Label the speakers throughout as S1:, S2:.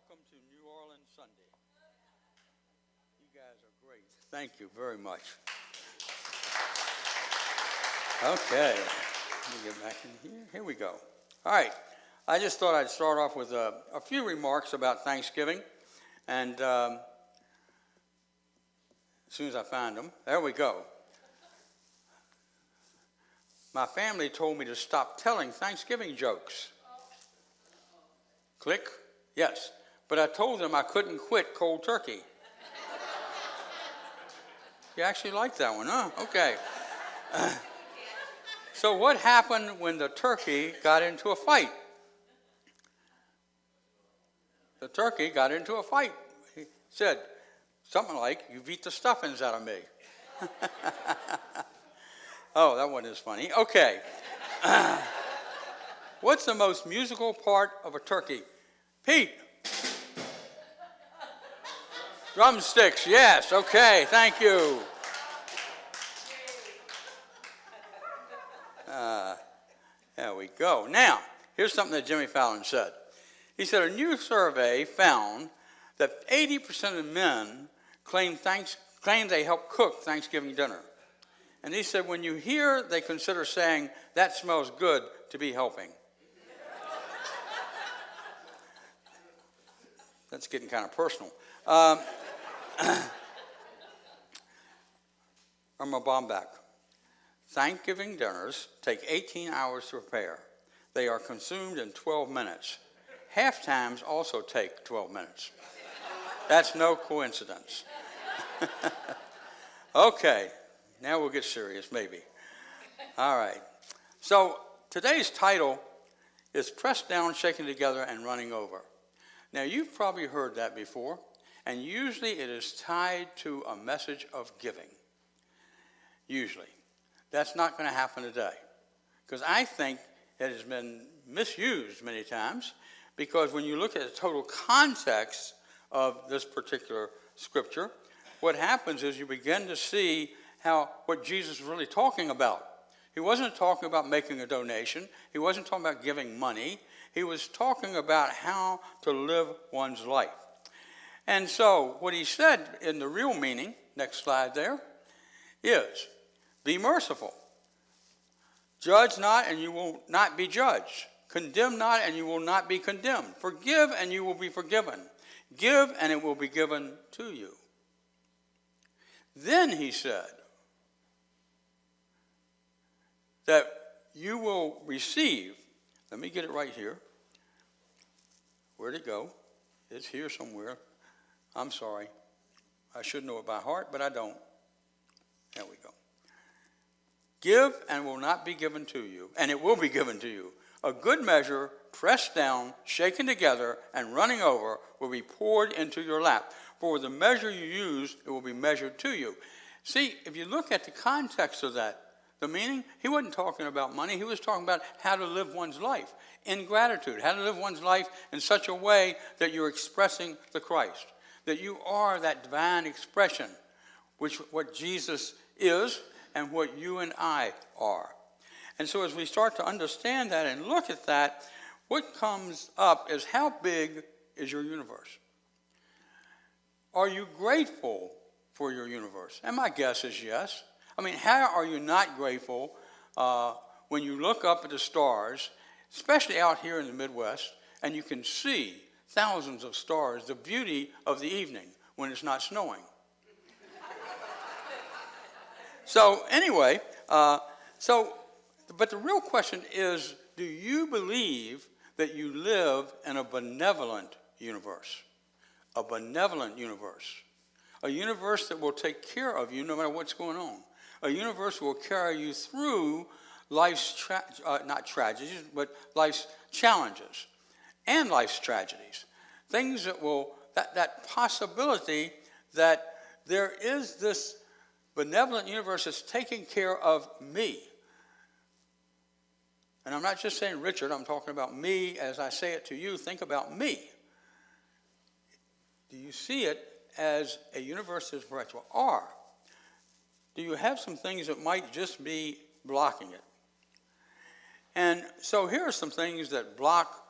S1: welcome to New Orleans Sunday. You guys are great. Thank you very much. Okay, let me get back in here. Here we go. All right, I just thought I'd start off with a few remarks about Thanksgiving. And as soon as I find them, there we go. My family told me to stop telling Thanksgiving jokes. Click? Yes. But I told them I couldn't quit cold turkey. You actually like that one, huh? Okay. So what happened when the turkey got into a fight? The turkey got into a fight. He said something like, "You beat the stuffings out of me." Oh, that wasn't as funny. Okay. What's the most musical part of a turkey? Pete. Drumsticks, yes. Okay, thank you. There we go. Now, here's something that Jimmy Fallon said. He said, a new survey found that 80% of men claim they help cook Thanksgiving dinner. And he said, when you hear, they consider saying, "That smells good," to be helping. That's getting kind of personal. I'm a bomb back. Thanksgiving dinners take 18 hours to prepare. They are consumed in 12 minutes. Half times also take 12 minutes. That's no coincidence. Okay, now we'll get serious, maybe. All right. So today's title is Pressed Down, Shaken Together, and Running Over. Now, you've probably heard that before, and usually it is tied to a message of giving. Usually. That's not going to happen today, because I think it has been misused many times, because when you look at the total context of this particular scripture, what happens is you begin to see what Jesus was really talking about. He wasn't talking about making a donation. He wasn't talking about giving money. He was talking about how to live one's life. And so what he said in the real meaning, next slide there, is be merciful. Judge not, and you will not be judged. Condemn not, and you will not be condemned. Forgive, and you will be forgiven. Give, and it will be given to you. Then he said that you will receive. Let me get it right here. Where'd it go? It's here somewhere. I'm sorry. I should know it by heart, but I don't. There we go. Give, and will not be given to you, and it will be given to you. A good measure, pressed down, shaken together, and running over, will be poured into your lap. For the measure you use, it will be measured to you. See, if you look at the context of that, the meaning, he wasn't talking about money. He was talking about how to live one's life in gratitude, how to live one's life in such a way that you're expressing the Christ, that you are that divine expression, what Jesus is and what you and I are. And so as we start to understand that and look at that, what comes up is, how big is your universe? Are you grateful for your universe? And my guess is yes. I mean, how are you not grateful when you look up at the stars, especially out here in the Midwest, and you can see thousands of stars, the beauty of the evening when it's not snowing? So anyway, but the real question is, do you believe that you live in a benevolent universe? A benevolent universe. A universe that will take care of you no matter what's going on. A universe will carry you through life's, not tragedies, but life's challenges and life's tragedies. Things that will, that possibility that there is this benevolent universe that's taking care of me. And I'm not just saying Richard, I'm talking about me as I say it to you. Think about me. Do you see it as a universe that's perpetual? Or do you have some things that might just be blocking it? And so here are some things that block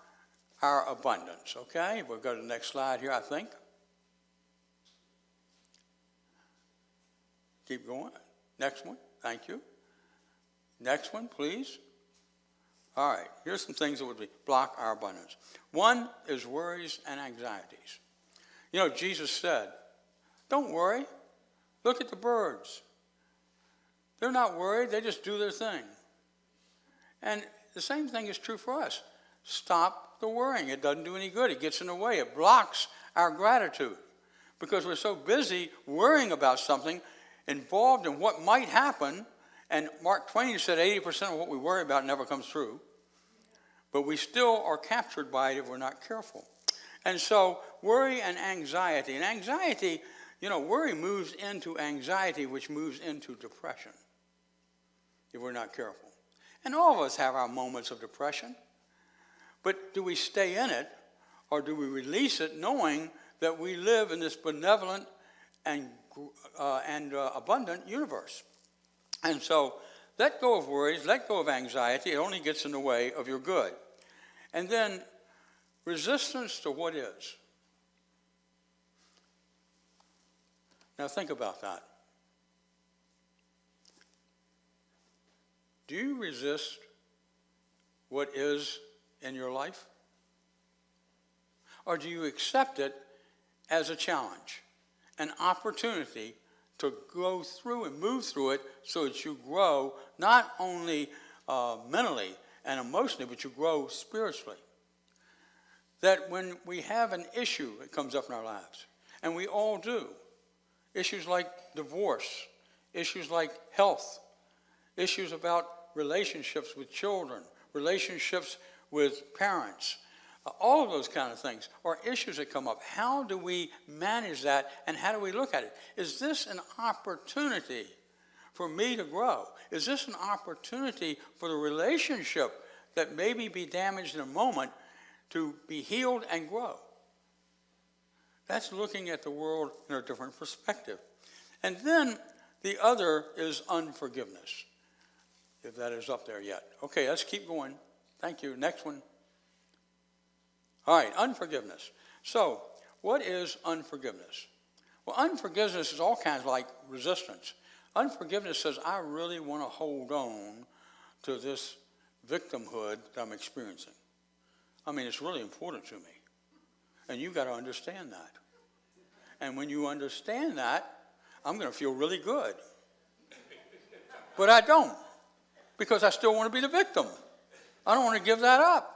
S1: our abundance, okay? We'll go to the next slide here, I think. Keep going. Next one. Thank you. Next one, please. All right. Here's some things that would block our abundance. One is worries and anxieties. You know, Jesus said, don't worry. Look at the birds. They're not worried. They just do their thing. And the same thing is true for us. Stop the worrying. It doesn't do any good. It gets in the way. It blocks our gratitude because we're so busy worrying about something involved in what might happen. And Mark Twain said 80% of what we worry about never comes true. But we still are captured by it if we're not careful. And so worry and anxiety. And anxiety, you know, worry moves into anxiety, which moves into depression if we're not careful. And all of us have our moments of depression. But do we stay in it or do we release it knowing that we live in this benevolent and abundant universe? And so let go of worries, let go of anxiety. It only gets in the way of your good. And then resistance to what is. Now think about that. Do you resist what is in your life? Or do you accept it as a challenge, an opportunity to go through and move through it so that you grow not only mentally and emotionally, but you grow spiritually? That when we have an issue that comes up in our lives, and we all do, issues like divorce, issues like health, issues about relationships with children, relationships with parents, all of those kind of things are issues that come up. How do we manage that, and how do we look at it? Is this an opportunity for me to grow? Is this an opportunity for the relationship that maybe be damaged in a moment to be healed and grow? That's looking at the world in a different perspective. And then the other is unforgiveness, if that is up there yet. Okay, let's keep going. Thank you. Next one. All right, unforgiveness. So, what is unforgiveness? Well, unforgiveness is all kinds like resistance. Unforgiveness says, I really want to hold on to this victimhood that I'm experiencing. I mean, it's really important to me. And you've got to understand that. And when you understand that, I'm going to feel really good. But I don't, because I still want to be the victim. I don't want to give that up.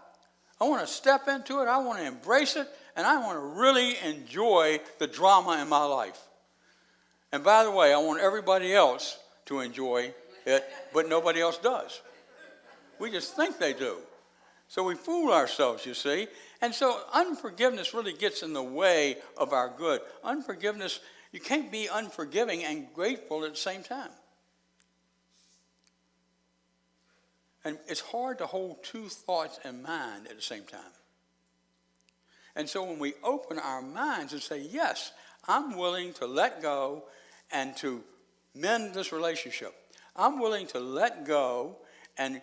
S1: I want to step into it. I want to embrace it. And I want to really enjoy the drama in my life. And by the way, I want everybody else to enjoy it, but nobody else does. We just think they do. So we fool ourselves, you see. And so unforgiveness really gets in the way of our good. Unforgiveness, you can't be unforgiving and grateful at the same time. And it's hard to hold two thoughts in mind at the same time. And so when we open our minds and say, yes, I'm willing to let go and to mend this relationship. I'm willing to let go and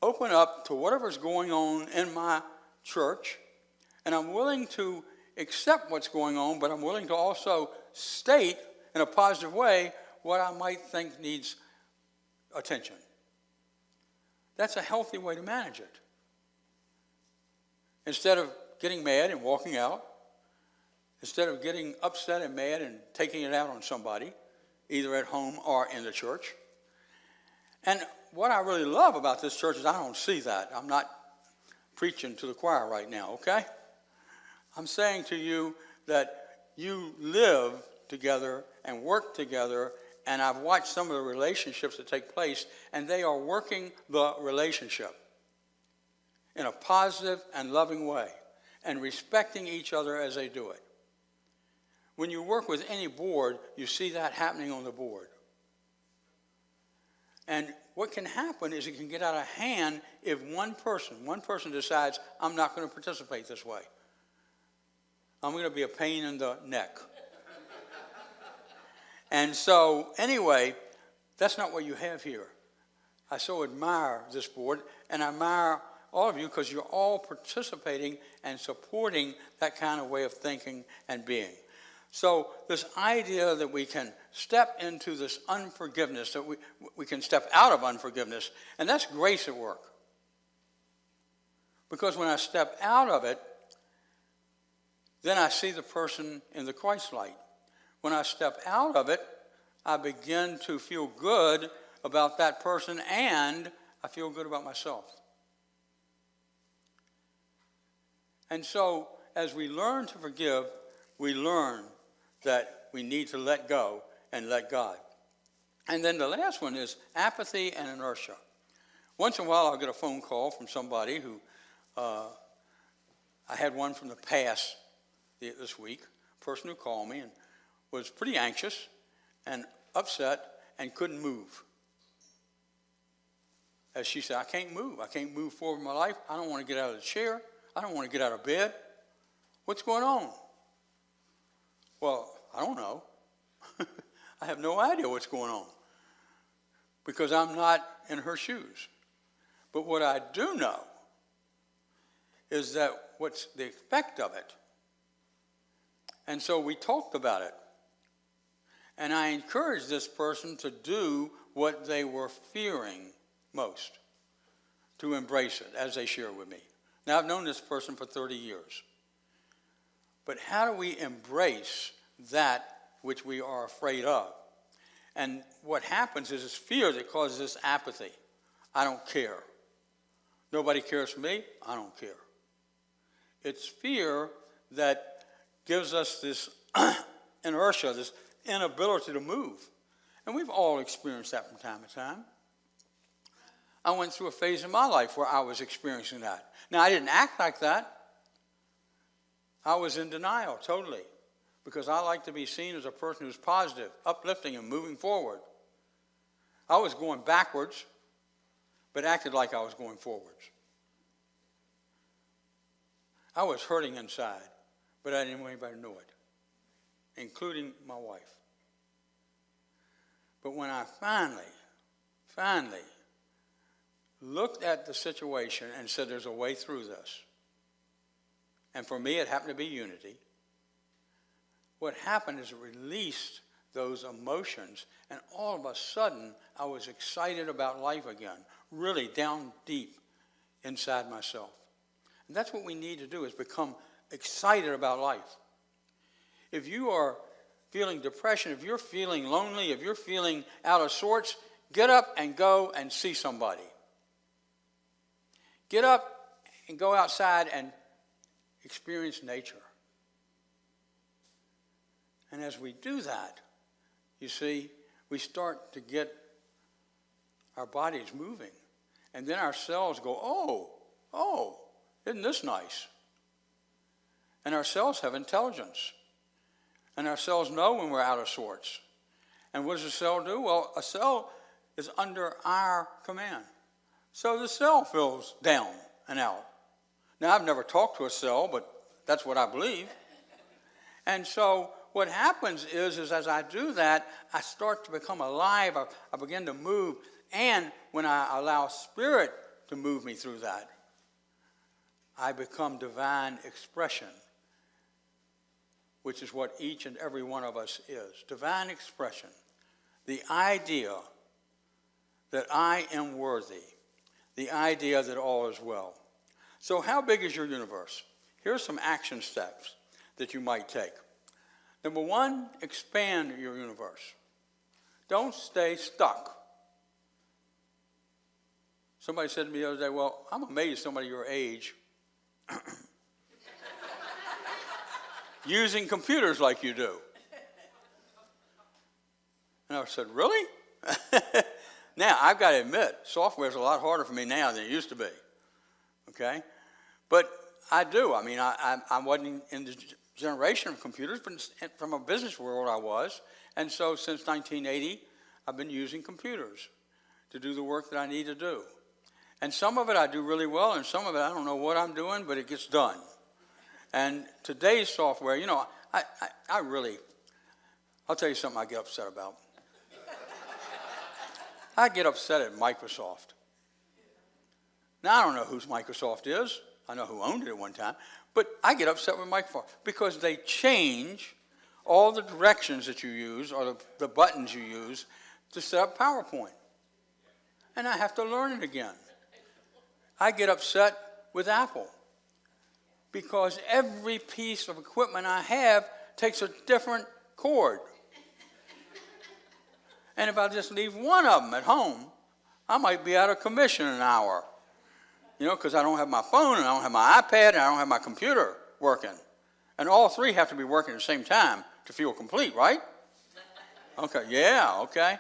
S1: open up to whatever's going on in my church. And I'm willing to accept what's going on, but I'm willing to also state in a positive way what I might think needs attention. That's a healthy way to manage it. Instead of getting mad and walking out, instead of getting upset and mad and taking it out on somebody, either at home or in the church. And what I really love about this church is I don't see that. I'm not preaching to the choir right now, okay? I'm saying to you that you live together and work together, and I've watched some of the relationships that take place, and they are working the relationship in a positive and loving way and respecting each other as they do it. When you work with any board, you see that happening on the board. And what can happen is it can get out of hand if one person decides, I'm not going to participate this way. I'm going to be a pain in the neck. And so, anyway, that's not what you have here. I so admire this board, and I admire all of you, because you're all participating and supporting that kind of way of thinking and being. So this idea that we can step into this unforgiveness, that we can step out of unforgiveness, and that's grace at work. Because when I step out of it, then I see the person in the Christ light. When I step out of it, I begin to feel good about that person, and I feel good about myself. And so, as we learn to forgive, we learn that we need to let go and let God. And then the last one is apathy and inertia. Once in a while, I'll get a phone call from somebody who, I had one from the past this week, a person who called me and was pretty anxious and upset and couldn't move. As she said, I can't move. I can't move forward in my life. I don't want to get out of the chair. I don't want to get out of bed. What's going on? Well, I don't know. I have no idea what's going on because I'm not in her shoes. But what I do know is that what's the effect of it. And so we talked about it. And I encouraged this person to do what they were fearing most, to embrace it, as they share with me. Now, I've known this person for 30 years. But how do we embrace that which we are afraid of? And what happens is it's fear that causes this apathy. I don't care. Nobody cares for me. I don't care. It's fear that gives us this inertia, this inability to move. And we've all experienced that from time to time. I went through a phase in my life where I was experiencing that. Now, I didn't act like that. I was in denial, totally, because I like to be seen as a person who's positive, uplifting, and moving forward. I was going backwards, but acted like I was going forwards. I was hurting inside, but I didn't want anybody to know it, including my wife. But when I finally looked at the situation and said there's a way through this, and for me it happened to be unity, what happened is it released those emotions, and all of a sudden I was excited about life again, really down deep inside myself. And that's what we need to do, is become excited about life. If you are feeling depression, if you're feeling lonely, if you're feeling out of sorts, get up and go and see somebody. Get up and go outside and experience nature. And as we do that, you see, we start to get our bodies moving. And then our cells go, oh, isn't this nice? And our cells have intelligence. And our cells know when we're out of sorts. And what does a cell do? Well, a cell is under our command. So the cell feels down and out. Now, I've never talked to a cell, but that's what I believe. And so what happens is as I do that, I start to become alive. I begin to move. And when I allow Spirit to move me through that, I become divine expression, which is what each and every one of us is. Divine expression. The idea that I am worthy. The idea that all is well. So how big is your universe? Here are some action steps that you might take. Number one, expand your universe. Don't stay stuck. Somebody said to me the other day, well, I'm amazed somebody your age using computers like you do. And I said, really? Now, I've got to admit, software is a lot harder for me now than it used to be. Okay? But I do. I mean, I wasn't in the generation of computers, but from a business world I was. And so since 1980, I've been using computers to do the work that I need to do. And some of it I do really well, and some of it I don't know what I'm doing, but it gets done. And today's software, you know, I'll tell you something I get upset about. I get upset at Microsoft. Now, I don't know whose Microsoft is. I know who owned it at one time. But I get upset with Microsoft because they change all the directions that you use or the buttons you use to set up PowerPoint. And I have to learn it again. I get upset with Apple because every piece of equipment I have takes a different cord. And if I just leave one of them at home, I might be out of commission in an hour. Because I don't have my phone, and I don't have my iPad, and I don't have my computer working. And all three have to be working at the same time to feel complete, right? Okay, yeah, okay.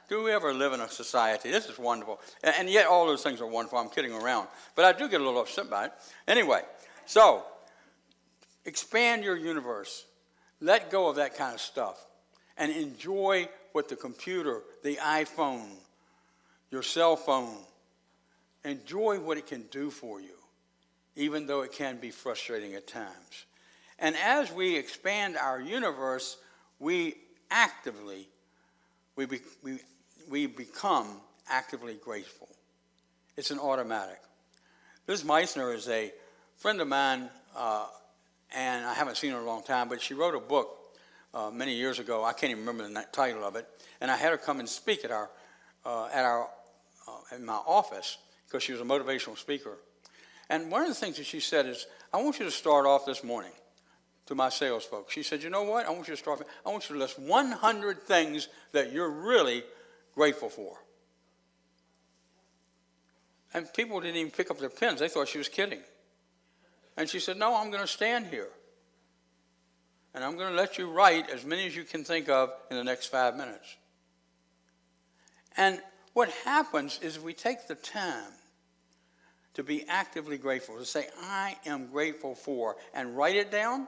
S1: Do we ever live in a society? This is wonderful. And yet all those things are wonderful. I'm kidding around. But I do get a little upset by it. Anyway, so expand your universe. Let go of that kind of stuff. And enjoy what the computer, the iPhone, your cell phone, enjoy what it can do for you, even though it can be frustrating at times. And as we expand our universe, we become actively grateful. It's an automatic. Liz Meissner is a friend of mine, and I haven't seen her in a long time, but she wrote a book many years ago. I can't even remember the title of it. And I had her come and speak in my office because she was a motivational speaker. And one of the things that she said is, I want you to start off this morning to my sales folks. She said, you know what? I want you to list 100 things that you're really grateful for. And people didn't even pick up their pens. They thought she was kidding. And she said, no, I'm going to stand here. And I'm going to let you write as many as you can think of in the next 5 minutes. And what happens is we take the time to be actively grateful, to say, I am grateful for, and write it down.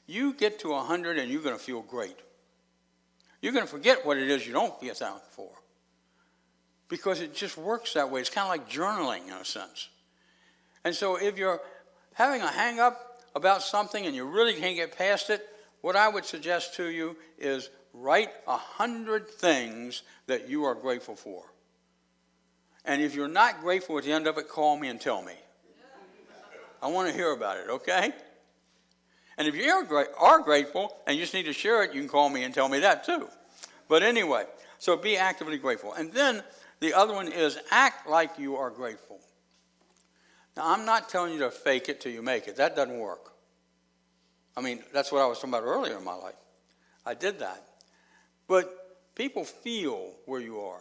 S1: You get to 100 and you're going to feel great. You're going to forget what it is you don't feel thankful for. Because it just works that way. It's kind of like journaling in a sense. And so if you're having a hang-up about something and you really can't get past it, what I would suggest to you is write 100 things that you are grateful for. And if you're not grateful at the end of it, call me and tell me. I want to hear about it, okay? And if you are grateful and you just need to share it, you can call me and tell me that too. But anyway, so be actively grateful. And then the other one is act like you are grateful. Now, I'm not telling you to fake it till you make it. That doesn't work. I mean, that's what I was talking about earlier in my life. I did that. But people feel where you are.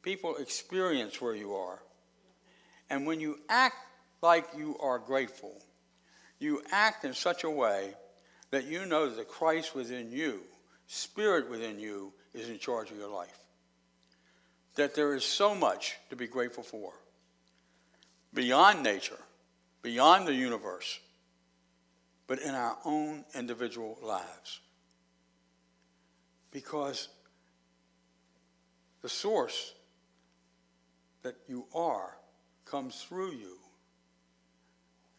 S1: People experience where you are. And when you act like you are grateful, you act in such a way that you know that the Christ within you, Spirit within you, is in charge of your life. That there is so much to be grateful for. Beyond nature, beyond the universe, but in our own individual lives. Because the source that you are comes through you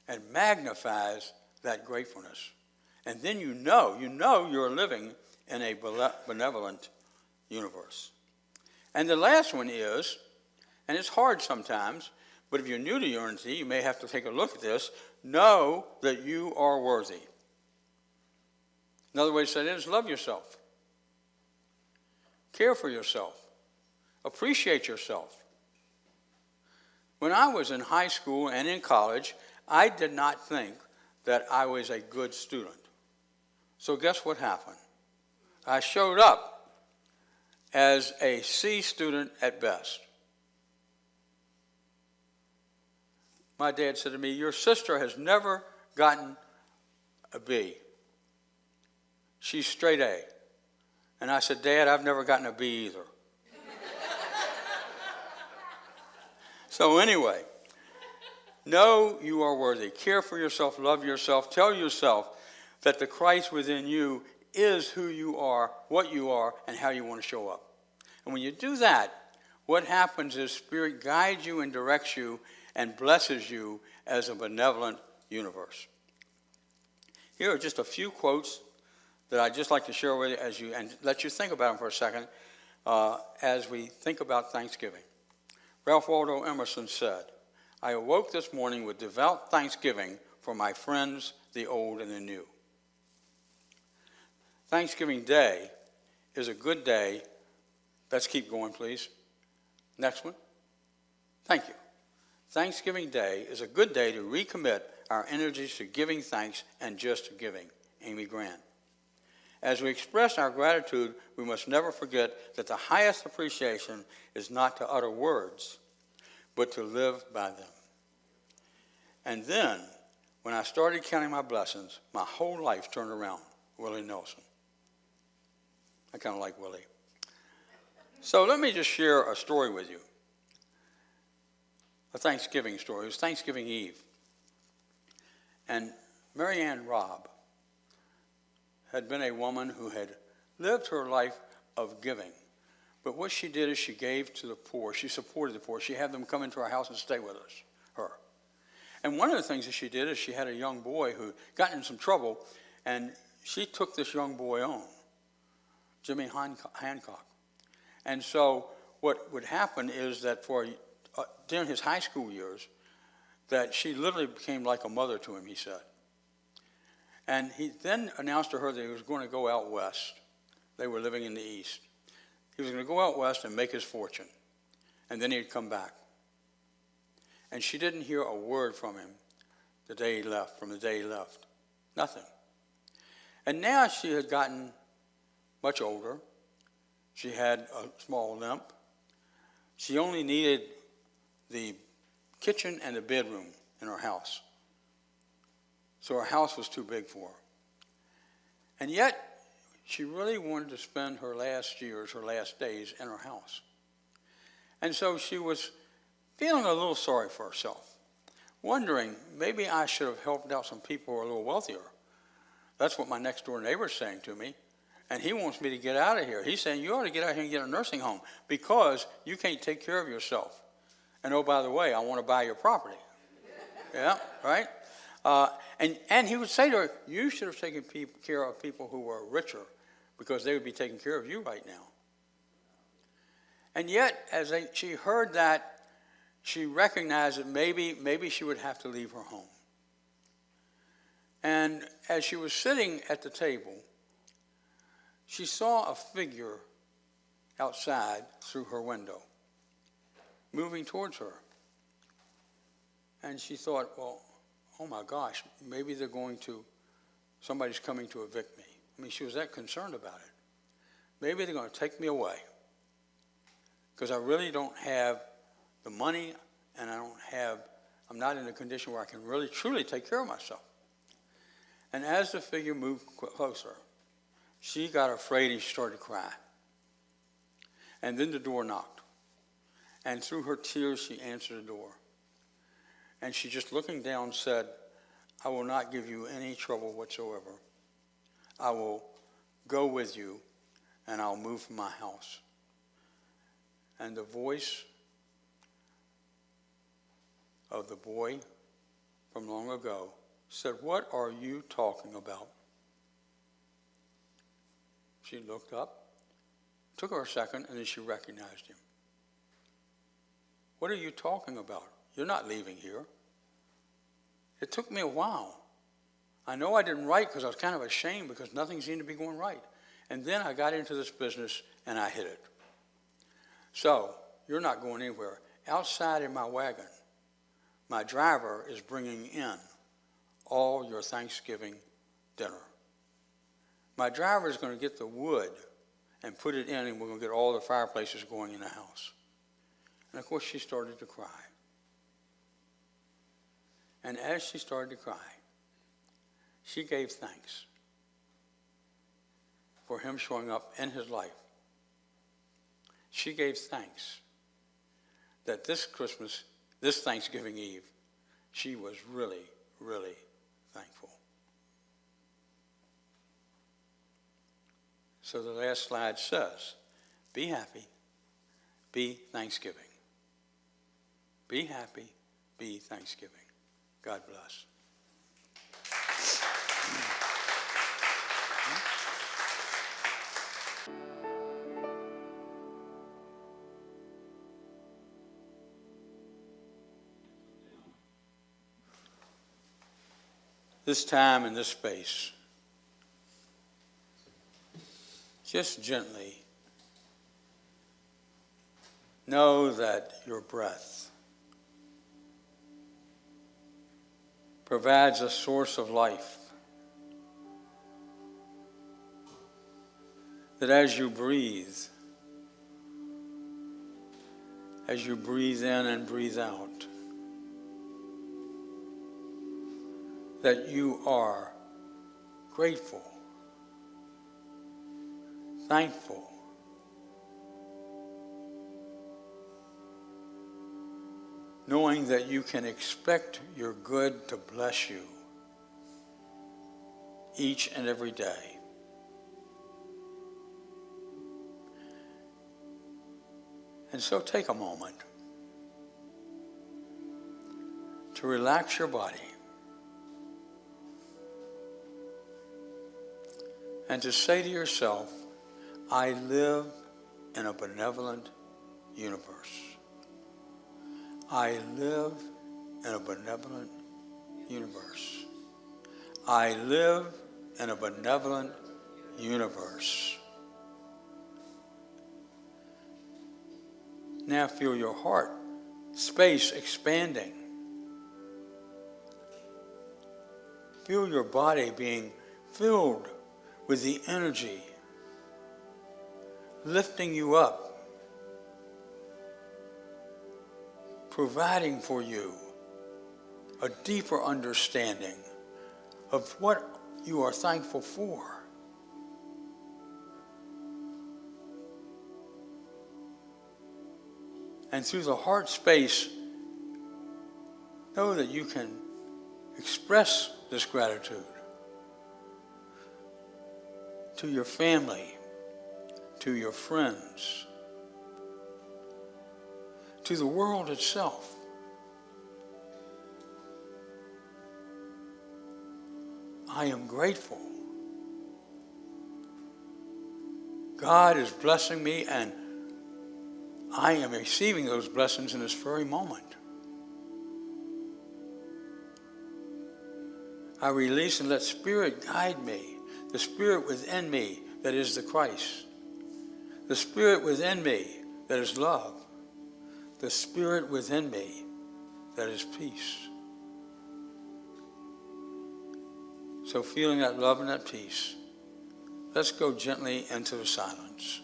S1: and magnifies that gratefulness. And then you know you're living in a benevolent universe. And the last one is, and it's hard sometimes, but if you're new to unity, you may have to take a look at this, know that you are worthy. Another way to say it is love yourself. Care for yourself. Appreciate yourself. When I was in high school and in college, I did not think that I was a good student. So guess what happened? I showed up as a C student at best. My dad said to me, your sister has never gotten a B. She's straight A. And I said, Dad, I've never gotten a B either. So anyway, know you are worthy. Care for yourself, love yourself. Tell yourself that the Christ within you is who you are, what you are, and how you want to show up. And when you do that, what happens is Spirit guides you and directs you and blesses you as a benevolent universe. Here are just a few quotes that I'd just like to share with you and let you think about them for a second as we think about Thanksgiving. Ralph Waldo Emerson said, I awoke this morning with devout thanksgiving for my friends, the old and the new. Thanksgiving Day is a good day. Let's keep going, please. Next one. Thank you. Thanksgiving Day is a good day to recommit our energies to giving thanks and just giving. Amy Grant. As we express our gratitude, we must never forget that the highest appreciation is not to utter words, but to live by them. And then, when I started counting my blessings, my whole life turned around. Willie Nelson. I kind of like Willie. So let me just share a story with you. A Thanksgiving story. It was Thanksgiving Eve. And Marianne Robb had been a woman who had lived her life of giving. But what she did is she gave to the poor. She supported the poor. She had them come into our house and stay with us, her. And one of the things that she did is she had a young boy who got in some trouble, and she took this young boy on, Jimmy Hancock. And so what would happen is that during his high school years, that she literally became like a mother to him, he said. And he then announced to her that he was going to go out west. They were living in the east. He was going to go out west and make his fortune, and then he'd come back. And she didn't hear a word from him from the day he left. Nothing. And now she had gotten much older. She had a small limp. She only needed the kitchen and the bedroom in her house. So her house was too big for her. And yet, she really wanted to spend her last days in her house. And so she was feeling a little sorry for herself, wondering, maybe I should have helped out some people who are a little wealthier. That's what my next door neighbor is saying to me. And he wants me to get out of here. He's saying, you ought to get out here and get a nursing home because you can't take care of yourself. And oh, by the way, I want to buy your property. Yeah, right? And he would say to her, you should have taken care of people who were richer because they would be taking care of you right now. And yet, as she heard that, she recognized that maybe she would have to leave her home. And as she was sitting at the table, she saw a figure outside through her window, moving towards her. And she thought, well, oh my gosh, maybe somebody's coming to evict me. I mean, she was that concerned about it. Maybe they're going to take me away because I really don't have the money and I'm not in a condition where I can really truly take care of myself. And as the figure moved closer, she got afraid and she started to cry. And then the door knocked. And through her tears, she answered the door. And she just looking down said, I will not give you any trouble whatsoever. I will go with you and I'll move from my house. And the voice of the boy from long ago said, what are you talking about? She looked up, took her a second, and then she recognized him. What are you talking about? You're not leaving here. It took me a while. I know I didn't write because I was kind of ashamed because nothing seemed to be going right. And then I got into this business and I hit it. So, you're not going anywhere. Outside in my wagon, my driver is bringing in all your Thanksgiving dinner. My driver is going to get the wood and put it in, and we're going to get all the fireplaces going in the house. And of course, she started to cry. And as she started to cry, she gave thanks for him showing up in his life. She gave thanks that this Thanksgiving Eve, she was really, really thankful. So the last slide says, be happy, be Thanksgiving. Be happy, be Thanksgiving. God bless. this time and this space, just gently know that your breath provides a source of life. That as you breathe in and breathe out, that you are grateful, thankful, knowing that you can expect your good to bless you each and every day. And so take a moment to relax your body and to say to yourself, I live in a benevolent universe. I live in a benevolent universe. I live in a benevolent universe. Now feel your heart space expanding. Feel your body being filled with the energy, lifting you up, providing for you a deeper understanding of what you are thankful for. And through the heart space, know that you can express this gratitude to your family, to your friends, to the world itself. I am grateful. God is blessing me, and I am receiving those blessings in this very moment. I release and let Spirit guide me, the Spirit within me that is the Christ, the Spirit within me that is love, the Spirit within me that is peace. So feeling that love and that peace, let's go gently into the silence.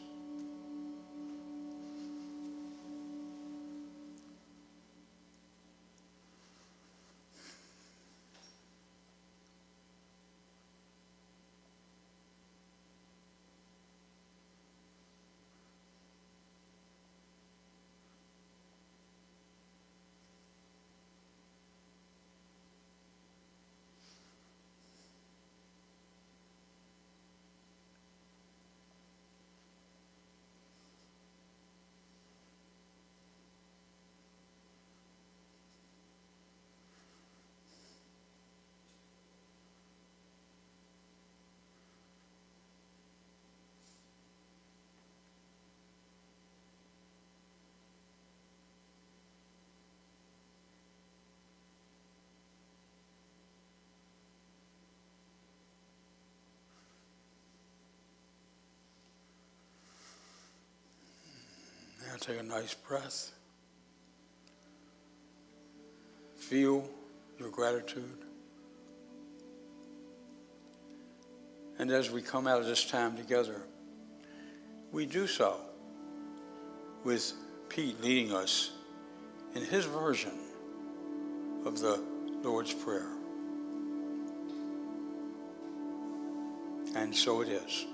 S1: Now take a nice breath. Feel your gratitude. And as we come out of this time together, we do so with Pete leading us in his version of the Lord's Prayer. And so it is.